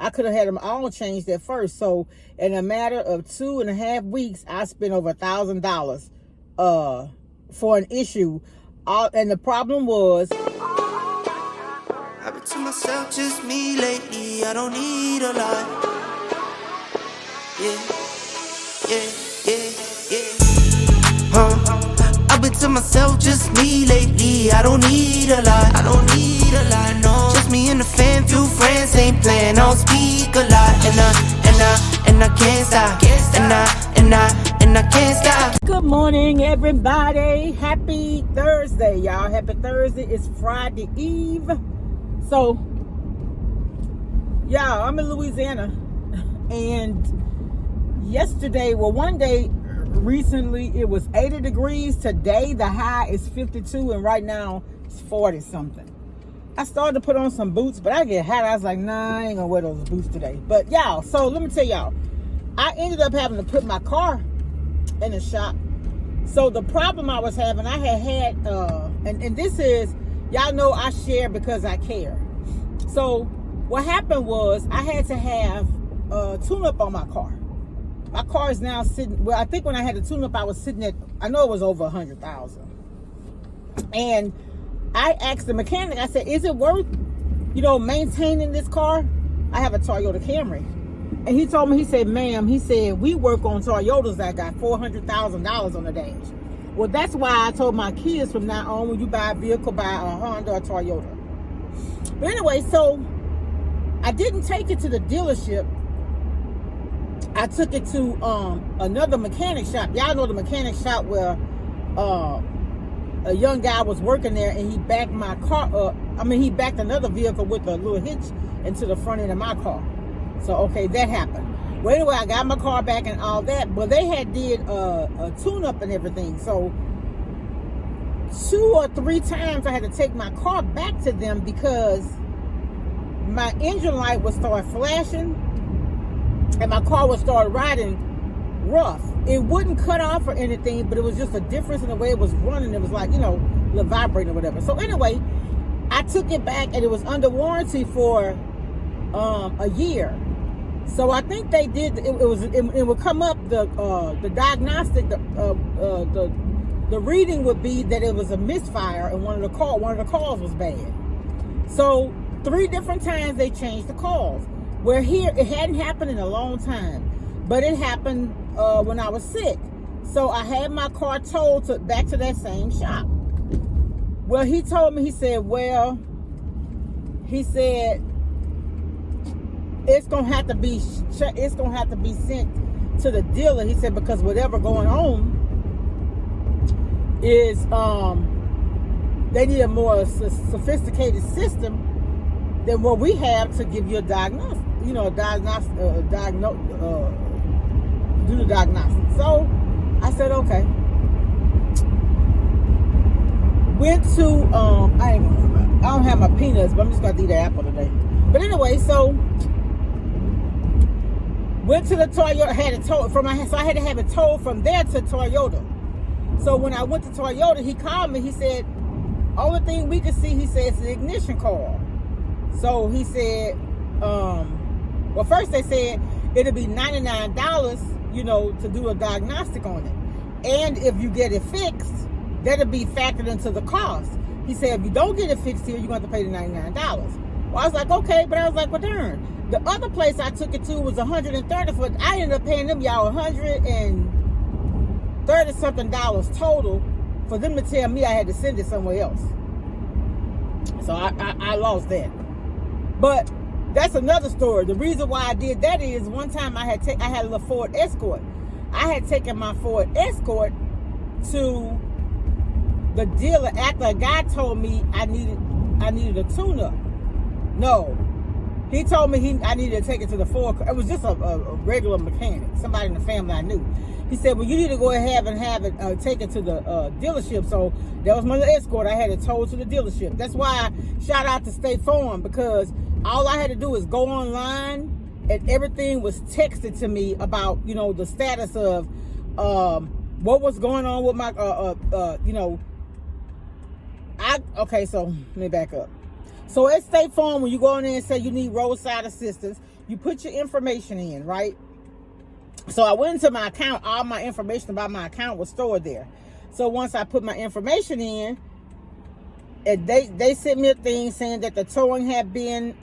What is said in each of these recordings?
I could have had them all changed at first. So in a matter of 2.5 weeks, I spent over $1,000 for an issue. And the problem was, I've been to myself, just me lately. I don't need a lot. Yeah, I've been to myself, just me lately. I don't need a lot. I don't need a lot, no. Just me and the fam, few friends ain't playing. I don't speak a lot, and I can't stop. And I can't stop. good morning, everybody. Happy Thursday, y'all. Happy Thursday. It's Friday Eve. So, y'all, I'm in Louisiana, and yesterday, well, one day recently, it was 80 degrees. Today, the high is 52, and right now, it's 40 something. I started to put on some boots, but I get hot. I was like, nah, I ain't gonna wear those boots today. But y'all, so let me tell y'all, I ended up having to put my car in the shop. So the problem I was having, I had and this is, y'all know I share because I care. So what happened was I had to have a tune-up on my car. My car is now sitting, well, I think when I had the tune-up, I was sitting at, I know it was over 100,000. And I asked the mechanic, I said, is it worth, maintaining this car? I have a Toyota Camry. And he told me, he said, ma'am, he said, we work on Toyotas that got $400,000 on the dash. Well, that's why I told my kids from now on, when you buy a vehicle, buy a Honda or Toyota. But anyway, so I didn't take it to the dealership. I took it to another mechanic shop. Y'all know the mechanic shop where a young guy was working there, and he backed my car up. He backed another vehicle with a little hitch into the front end of my car. So, okay, that happened. Well, anyway, I got my car back and all that, but they had did a tune-up and everything. So 2 or 3 times I had to take my car back to them because my engine light would start flashing and my car would start riding rough. It wouldn't cut off or anything, but it was just a difference in the way it was running. It was like, little vibrating or whatever. So anyway, I took it back and it was under warranty for a year. So I think they did. It would come up the diagnostic. The reading would be that it was a misfire and one of the coils was bad. So 3 different times they changed the coils. Where here it hadn't happened in a long time, but it happened when I was sick. So I had my car towed back to that same shop. Well, he told me, he said, it's gonna have to be sent to the dealer. He said, because whatever going on is they need a more sophisticated system than what we have to give you a diagnosis. Do the diagnostic. So I said, okay. Went to I don't have my peanuts, but I'm just gonna eat the apple today. But anyway, so went to the Toyota, had it towed from so I had to have it towed from there to Toyota. So when I went to Toyota, he called me. He said, only thing we could see, he said, is the ignition coil. So he said, well, first they said it'll be $99, to do a diagnostic on it. And if you get it fixed, that'll be factored into the cost. He said, if you don't get it fixed here, you're going to have to pay the $99. Well, I was like, okay, but I was like, well, darn. The other place I took it to was $130 for it. I ended up paying them, y'all, $130 something total for them to tell me I had to send it somewhere else. So I lost that. But that's another story. The reason why I did that is one time I had a little Ford Escort. I had taken my Ford Escort to the dealer after a guy told me I needed a tune-up. No, he told me I needed to take it to the Ford. It was just a regular mechanic, somebody in the family I knew. He said, well, you need to go ahead and have it taken to the dealership. So that was my little Escort. I had it towed to the dealership. That's why I shout out to State Farm, because all I had to do is go online and everything was texted to me about, the status of what was going on with my, okay, so let me back up. So at State Farm, when you go in there and say you need roadside assistance, you put your information in, right? So I went into my account. All my information about my account was stored there. So once I put my information in, and they sent me a thing saying that the towing had been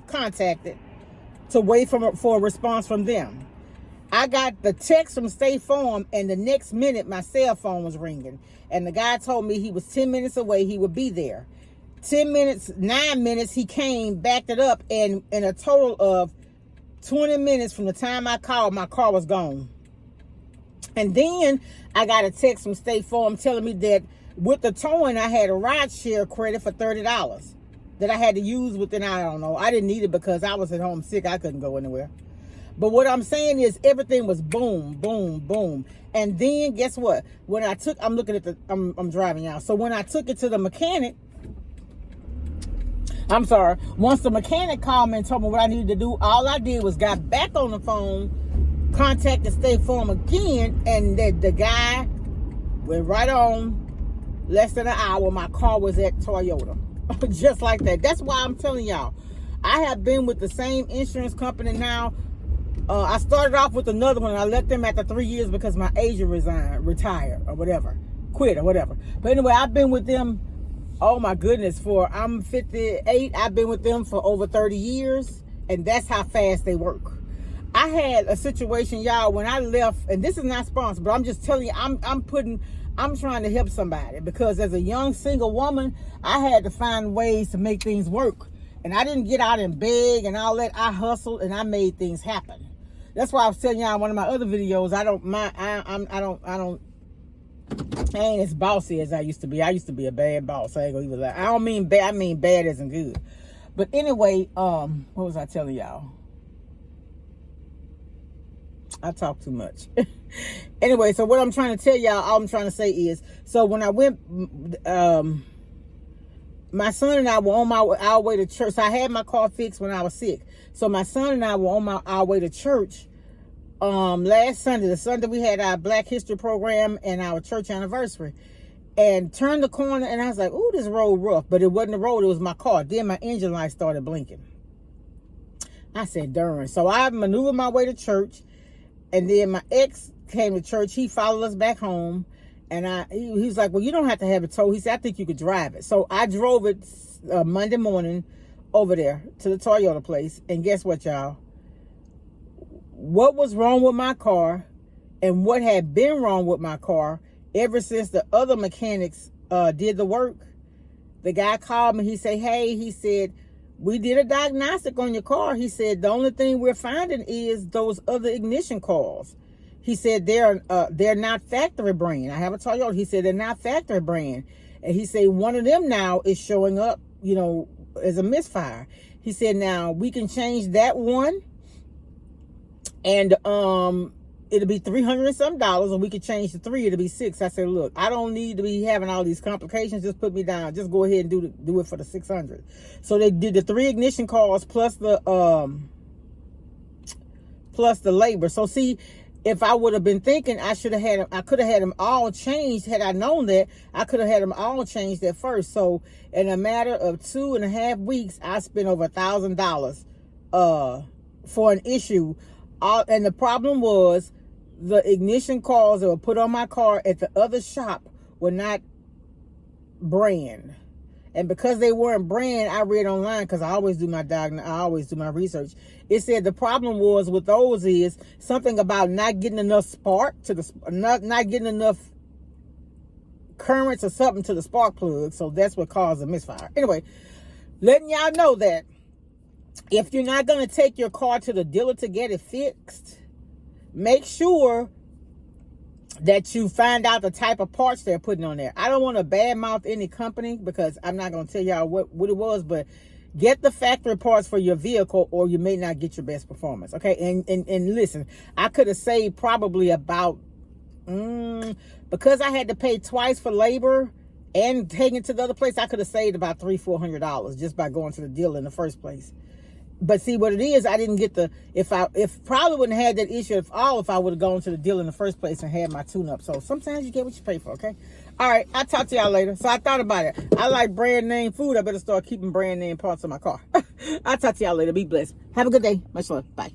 contacted to wait for a response from them. I got the text from State Farm, and the next minute my cell phone was ringing, and the guy told me he was 10 minutes away. He would be there. 10 minutes, 9 minutes, he came, backed it up, and in a total of 20 minutes from the time I called, my car was gone. And then I got a text from State Farm telling me that with the towing, I had a ride share credit for $30 that I had to use within, I don't know. I didn't need it because I was at home sick. I couldn't go anywhere. But what I'm saying is everything was boom, boom, boom. And then guess what? When I took, I'm looking at I'm driving out. So when I took it to the mechanic, once the mechanic called me and told me what I needed to do, all I did was got back on the phone, contacted State Farm again, and the guy went right on. Less than an hour, my car was at Toyota. Just like that. That's why I'm telling y'all, I have been with the same insurance company now. I started off with another one. I left them after 3 years because my agent retired or whatever, quit or whatever. But anyway, I've been with them, oh my goodness, I'm 58. I've been with them for over 30 years, and that's how fast they work. I had a situation, y'all, when I left, and this is not sponsored, but I'm just telling you, I'm trying to help somebody, because as a young single woman, I had to find ways to make things work. And I didn't get out and beg and all that. I hustled and I made things happen. That's why I was telling y'all in one of my other videos, I ain't as bossy as I used to be. I used to be a bad boss. I ain't gonna even lie. I don't mean bad, I mean bad as in good. But anyway, what was I telling y'all? I talk too much. Anyway, so what I'm trying to tell y'all, all I'm trying to say is, so when I went, my son and I were on our way to church. So I had my car fixed when I was sick. So my son and I were on our way to church last Sunday. The Sunday we had our Black History program and our church anniversary. And turned the corner and I was like, ooh, this road rough. But it wasn't the road, it was my car. Then my engine light started blinking. I said, darn. So I maneuvered my way to church. And then my ex came to church. He followed us back home. And he was like, well, you don't have to have it towed. He said, I think you could drive it. So I drove it Monday morning over there to the Toyota place. And guess what, y'all? What was wrong with my car and what had been wrong with my car ever since the other mechanics did the work, the guy called me. He said, hey, he said, we did a diagnostic on your car. He said, the only thing we're finding is those other ignition coils. He said they're not factory brand. I have a Toyota. He said they're not factory brand. And he said one of them now is showing up, as a misfire. He said now we can change that one, and it'll be $300 and some, and we could change the 3. It'll be $600. I said, look, I don't need to be having all these complications. Just put me down. Just go ahead and do it for the $600. So they did the 3 ignition coils plus the labor. So see, if I would have been thinking I could have had them all changed. Had I known that, I could have had them all changed at first. So in a matter of 2.5 weeks, I spent over $1,000 for an issue. And the problem was the ignition coils that were put on my car at the other shop were not brand. And because they weren't brand, I read online, because I always do my research. It said the problem was with those is something about not getting enough spark to the not getting enough currents or something to the spark plug. So that's what caused the misfire. Anyway, letting y'all know that if you're not going to take your car to the dealer to get it fixed, make sure that you find out the type of parts they're putting on there. I don't want to badmouth any company because I'm not going to tell y'all what it was, but get the factory parts for your vehicle or you may not get your best performance. Okay. And listen, I could have saved probably about, because I had to pay twice for labor and taking it to the other place, I could have saved about $300-400 just by going to the dealer in the first place. But see what it is, I didn't get if probably wouldn't have had that issue if I would have gone to the dealer in the first place and had my tune up. So sometimes you get what you pay for, okay? All right, I'll talk to y'all later. So I thought about it. I like brand name food. I better start keeping brand name parts of my car. I'll talk to y'all later. Be blessed. Have a good day. Much love. Bye.